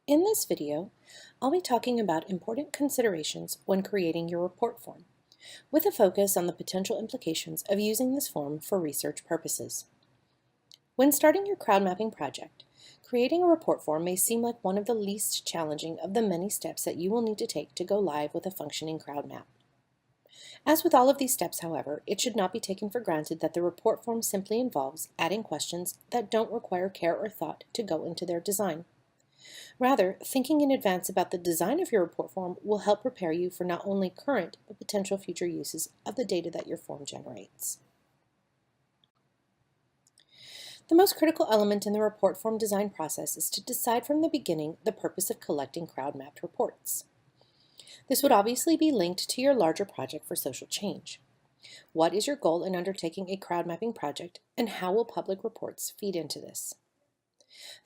In this video, I'll be talking about important considerations when creating your report form, with a focus on the potential implications of using this form for research purposes. When starting your crowd mapping project, creating a report form may seem like one of the least challenging of the many steps that you will need to take to go live with a functioning crowd map. As with all of these steps, however, it should not be taken for granted that the report form simply involves adding questions that don't require care or thought to go into their design. Rather, thinking in advance about the design of your report form will help prepare you for not only current but potential future uses of the data that your form generates. The most critical element in the report form design process is to decide from the beginning the purpose of collecting crowd-mapped reports. This would obviously be linked to your larger project for social change. What is your goal in undertaking a crowd mapping project, and how will public reports feed into this?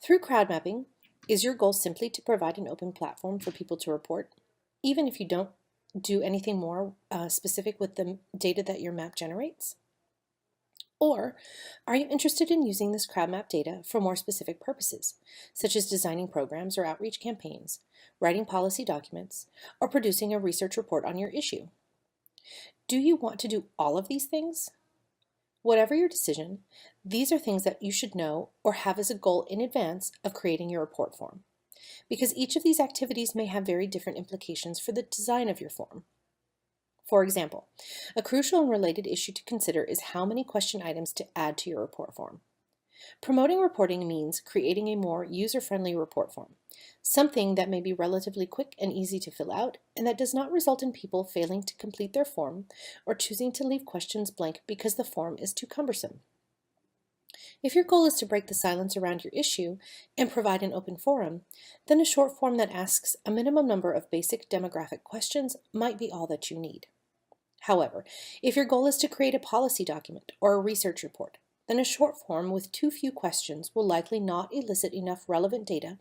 Through crowd mapping, is your goal simply to provide an open platform for people to report, even if you don't do anything more specific with the data that your map generates? Or are you interested in using this crowd map data for more specific purposes, such as designing programs or outreach campaigns, writing policy documents, or producing a research report on your issue? Do you want to do all of these things? Whatever your decision, these are things that you should know or have as a goal in advance of creating your report form, because each of these activities may have very different implications for the design of your form. For example, a crucial and related issue to consider is how many question items to add to your report form. Promoting reporting means creating a more user-friendly report form, something that may be relatively quick and easy to fill out, and that does not result in people failing to complete their form or choosing to leave questions blank because the form is too cumbersome. If your goal is to break the silence around your issue and provide an open forum, then a short form that asks a minimum number of basic demographic questions might be all that you need. However, if your goal is to create a policy document or a research report, then a short form with too few questions will likely not elicit enough relevant data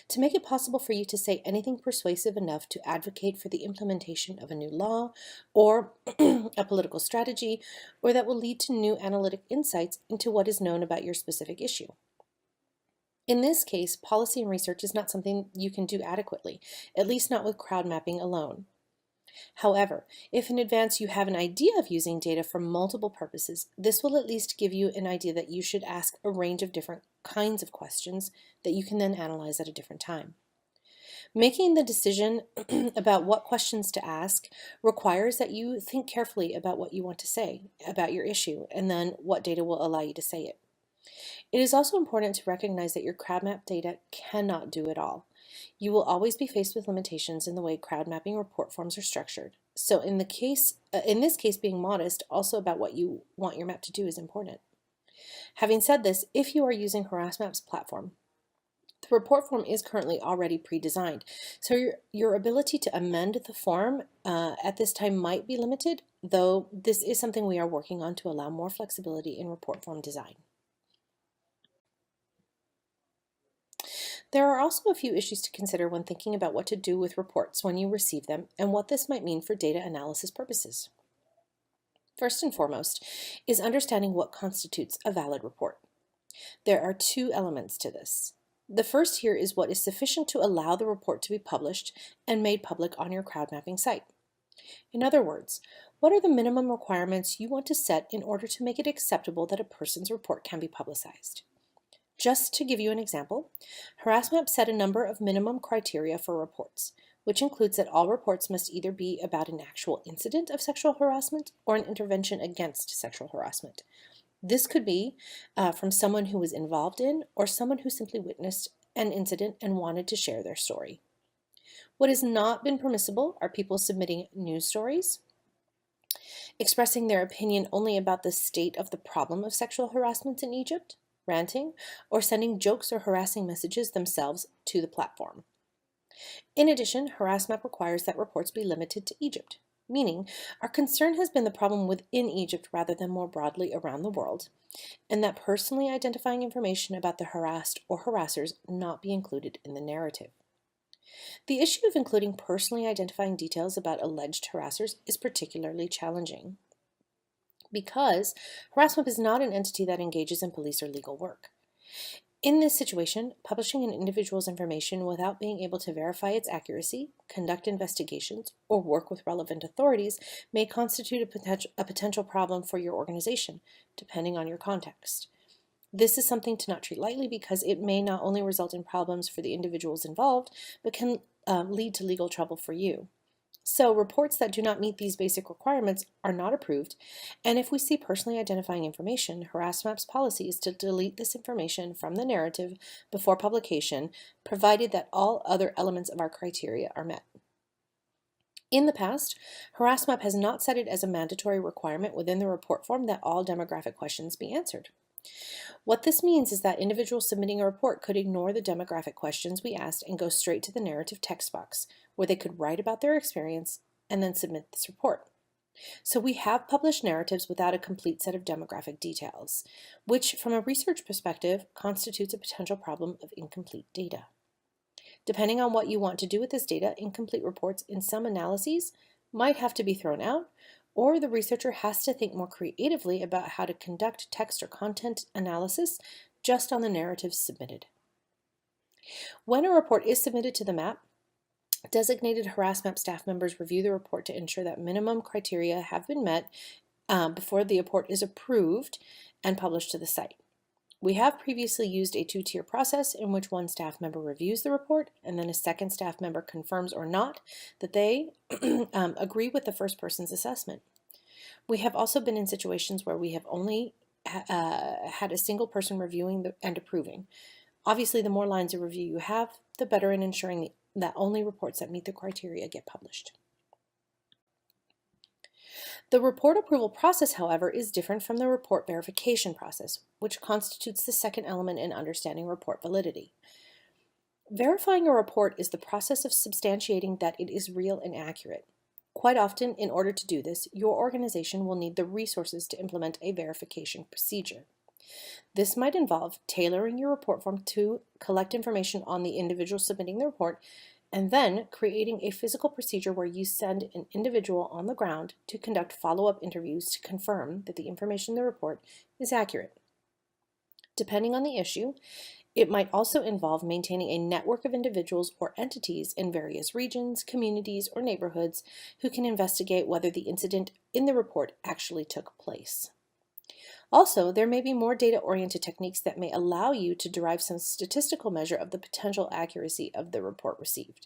to make it possible for you to say anything persuasive enough to advocate for the implementation of a new law or a political strategy, or that will lead to new analytic insights into what is known about your specific issue. In this case, policy and research is not something you can do adequately, at least not with crowd mapping alone. However, if in advance you have an idea of using data for multiple purposes, this will at least give you an idea that you should ask a range of different kinds of questions that you can then analyze at a different time. Making the decision about what questions to ask requires that you think carefully about what you want to say about your issue and then what data will allow you to say it. It is also important to recognize that your crowd map data cannot do it all. You will always be faced with limitations in the way crowd mapping report forms are structured. So in this case, being modest also about what you want your map to do is important. Having said this, if you are using HarassMap's platform, the report form is currently already pre-designed, so your ability to amend the form at this time might be limited, though this is something we are working on to allow more flexibility in report form design. There are also a few issues to consider when thinking about what to do with reports when you receive them and what this might mean for data analysis purposes. First and foremost is understanding what constitutes a valid report. There are two elements to this. The first here is what is sufficient to allow the report to be published and made public on your crowd mapping site. In other words, what are the minimum requirements you want to set in order to make it acceptable that a person's report can be publicized? Just to give you an example, HarassMap set a number of minimum criteria for reports, which includes that all reports must either be about an actual incident of sexual harassment or an intervention against sexual harassment. This could be from someone who was involved in or someone who simply witnessed an incident and wanted to share their story. What has not been permissible are people submitting news stories, expressing their opinion only about the state of the problem of sexual harassment in Egypt, ranting, or sending jokes or harassing messages themselves to the platform. In addition, HarassMap requires that reports be limited to Egypt, meaning our concern has been the problem within Egypt rather than more broadly around the world, and that personally identifying information about the harassed or harassers not be included in the narrative. The issue of including personally identifying details about alleged harassers is particularly challenging, because HarassMap is not an entity that engages in police or legal work. In this situation, publishing an individual's information without being able to verify its accuracy, conduct investigations, or work with relevant authorities may constitute a potential problem for your organization, depending on your context. This is something to not treat lightly because it may not only result in problems for the individuals involved, but can lead to legal trouble for you. So reports that do not meet these basic requirements are not approved, and if we see personally identifying information, Harassmap's policy is to delete this information from the narrative before publication, provided that all other elements of our criteria are met. In the past, Harassmap has not set it as a mandatory requirement within the report form that all demographic questions be answered. What this means is that individuals submitting a report could ignore the demographic questions we asked and go straight to the narrative text box, where they could write about their experience and then submit this report. So we have published narratives without a complete set of demographic details, which from a research perspective constitutes a potential problem of incomplete data. Depending on what you want to do with this data, incomplete reports in some analyses might have to be thrown out, or the researcher has to think more creatively about how to conduct text or content analysis just on the narratives submitted. When a report is submitted to the MAP, designated Harassmap staff members review the report to ensure that minimum criteria have been met before the report is approved and published to the site. We have previously used a two-tier process in which one staff member reviews the report and then a second staff member confirms or not that they agree with the first person's assessment. We have also been in situations where we have only had a single person reviewing and approving. Obviously, the more lines of review you have, the better in ensuring that only reports that meet the criteria get published. The report approval process, however, is different from the report verification process, which constitutes the second element in understanding report validity. Verifying a report is the process of substantiating that it is real and accurate. Quite often, in order to do this, your organization will need the resources to implement a verification procedure. This might involve tailoring your report form to collect information on the individual submitting the report, and then creating a physical procedure where you send an individual on the ground to conduct follow-up interviews to confirm that the information in the report is accurate. Depending on the issue, it might also involve maintaining a network of individuals or entities in various regions, communities, or neighborhoods who can investigate whether the incident in the report actually took place. Also, there may be more data-oriented techniques that may allow you to derive some statistical measure of the potential accuracy of the report received.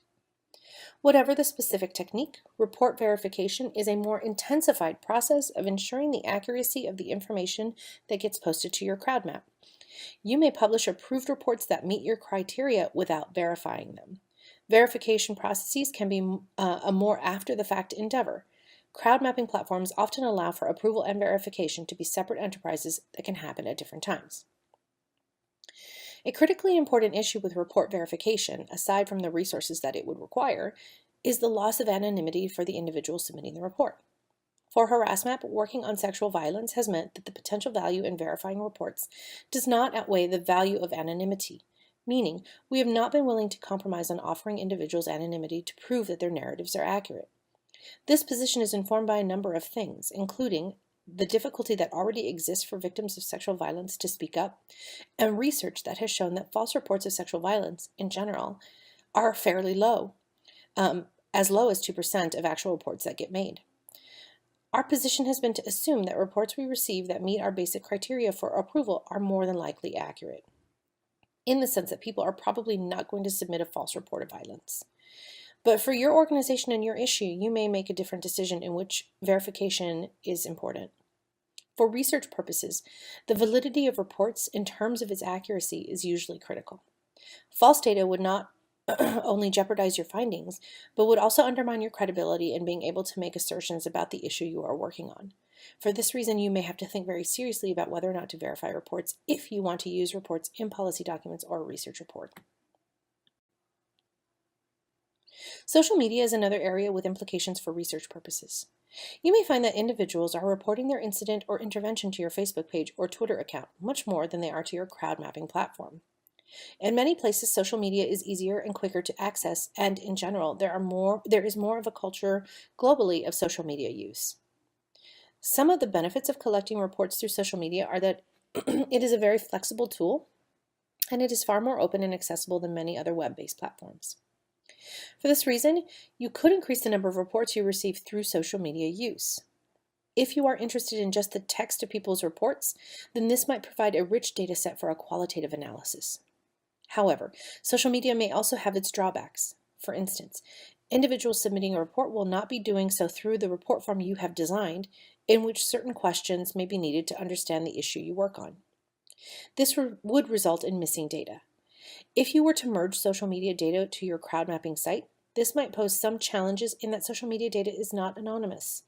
Whatever the specific technique, report verification is a more intensified process of ensuring the accuracy of the information that gets posted to your Crowmap. You may publish approved reports that meet your criteria without verifying them. Verification processes can be a more after-the-fact endeavor. Crowdmapping platforms often allow for approval and verification to be separate enterprises that can happen at different times. A critically important issue with report verification, aside from the resources that it would require, is the loss of anonymity for the individual submitting the report. For Harassmap, working on sexual violence has meant that the potential value in verifying reports does not outweigh the value of anonymity, meaning we have not been willing to compromise on offering individuals anonymity to prove that their narratives are accurate. This position is informed by a number of things, including the difficulty that already exists for victims of sexual violence to speak up, and research that has shown that false reports of sexual violence, in general, are fairly low, as low as 2% of actual reports that get made. Our position has been to assume that reports we receive that meet our basic criteria for approval are more than likely accurate, in the sense that people are probably not going to submit a false report of violence. But for your organization and your issue, you may make a different decision in which verification is important. For research purposes, the validity of reports in terms of its accuracy is usually critical. False data would not only jeopardize your findings, but would also undermine your credibility in being able to make assertions about the issue you are working on. For this reason, you may have to think very seriously about whether or not to verify reports if you want to use reports in policy documents or a research report. Social media is another area with implications for research purposes. You may find that individuals are reporting their incident or intervention to your Facebook page or Twitter account much more than they are to your Crowmapping platform. In many places, social media is easier and quicker to access, and in general, there is more of a culture globally of social media use. Some of the benefits of collecting reports through social media are that it is a very flexible tool and it is far more open and accessible than many other web-based platforms. For this reason, you could increase the number of reports you receive through social media use. If you are interested in just the text of people's reports, then this might provide a rich data set for a qualitative analysis. However, social media may also have its drawbacks. For instance, individuals submitting a report will not be doing so through the report form you have designed, in which certain questions may be needed to understand the issue you work on. This would result in missing data. If you were to merge social media data to your crowd mapping site, this might pose some challenges in that social media data is not anonymous.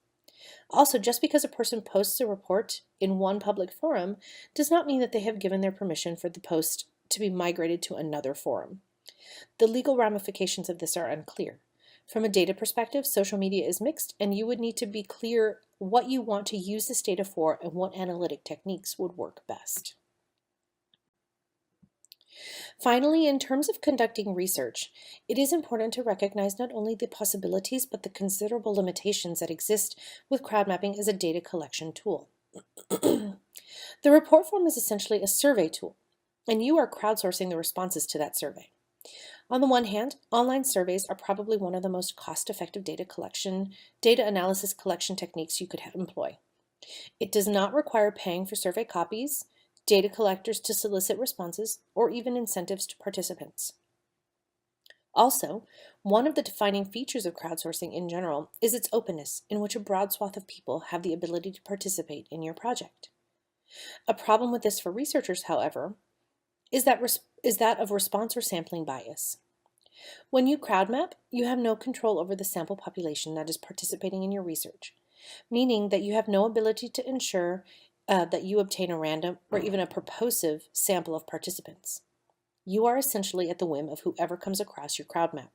Also, just because a person posts a report in one public forum does not mean that they have given their permission for the post to be migrated to another forum. The legal ramifications of this are unclear. From a data perspective, social media is mixed, and you would need to be clear what you want to use this data for and what analytic techniques would work best. Finally, in terms of conducting research, it is important to recognize not only the possibilities but the considerable limitations that exist with crowd mapping as a data collection tool. The report form is essentially a survey tool, and you are crowdsourcing the responses to that survey. On the one hand, online surveys are probably one of the most cost-effective data analysis collection techniques you could employ. It does not require paying for survey copies, data collectors to solicit responses, or even incentives to participants. Also, one of the defining features of crowdsourcing in general is its openness, in which a broad swath of people have the ability to participate in your project. A problem with this for researchers, however, is that of response or sampling bias. When you crowd map, you have no control over the sample population that is participating in your research, meaning that you have no ability to ensure that you obtain a random or even a purposive sample of participants. You are essentially at the whim of whoever comes across your crowd map.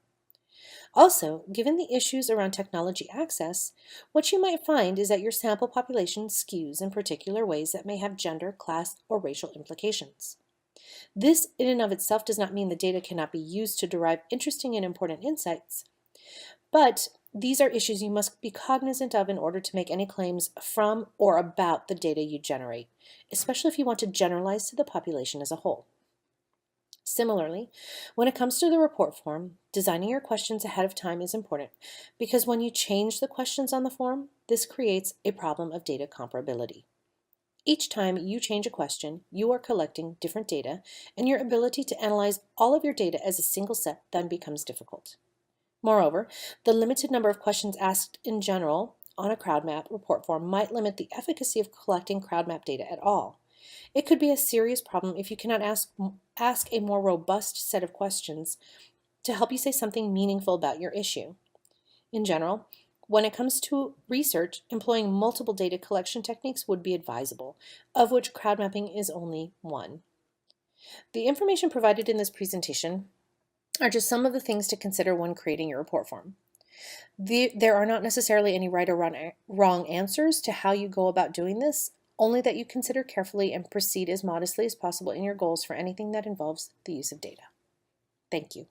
Also, given the issues around technology access, what you might find is that your sample population skews in particular ways that may have gender, class, or racial implications. This in and of itself does not mean the data cannot be used to derive interesting and important insights, but these are issues you must be cognizant of in order to make any claims from or about the data you generate, especially if you want to generalize to the population as a whole. Similarly, when it comes to the report form, designing your questions ahead of time is important because when you change the questions on the form, this creates a problem of data comparability. Each time you change a question, you are collecting different data, and your ability to analyze all of your data as a single set then becomes difficult. Moreover, the limited number of questions asked in general on a crowd map report form might limit the efficacy of collecting crowd map data at all. It could be a serious problem if you cannot ask a more robust set of questions to help you say something meaningful about your issue. In general, when it comes to research, employing multiple data collection techniques would be advisable, of which crowd mapping is only one. The information provided in this presentation are just some of the things to consider when creating your report form. There are not necessarily any right or wrong answers to how you go about doing this, only that you consider carefully and proceed as modestly as possible in your goals for anything that involves the use of data. Thank you.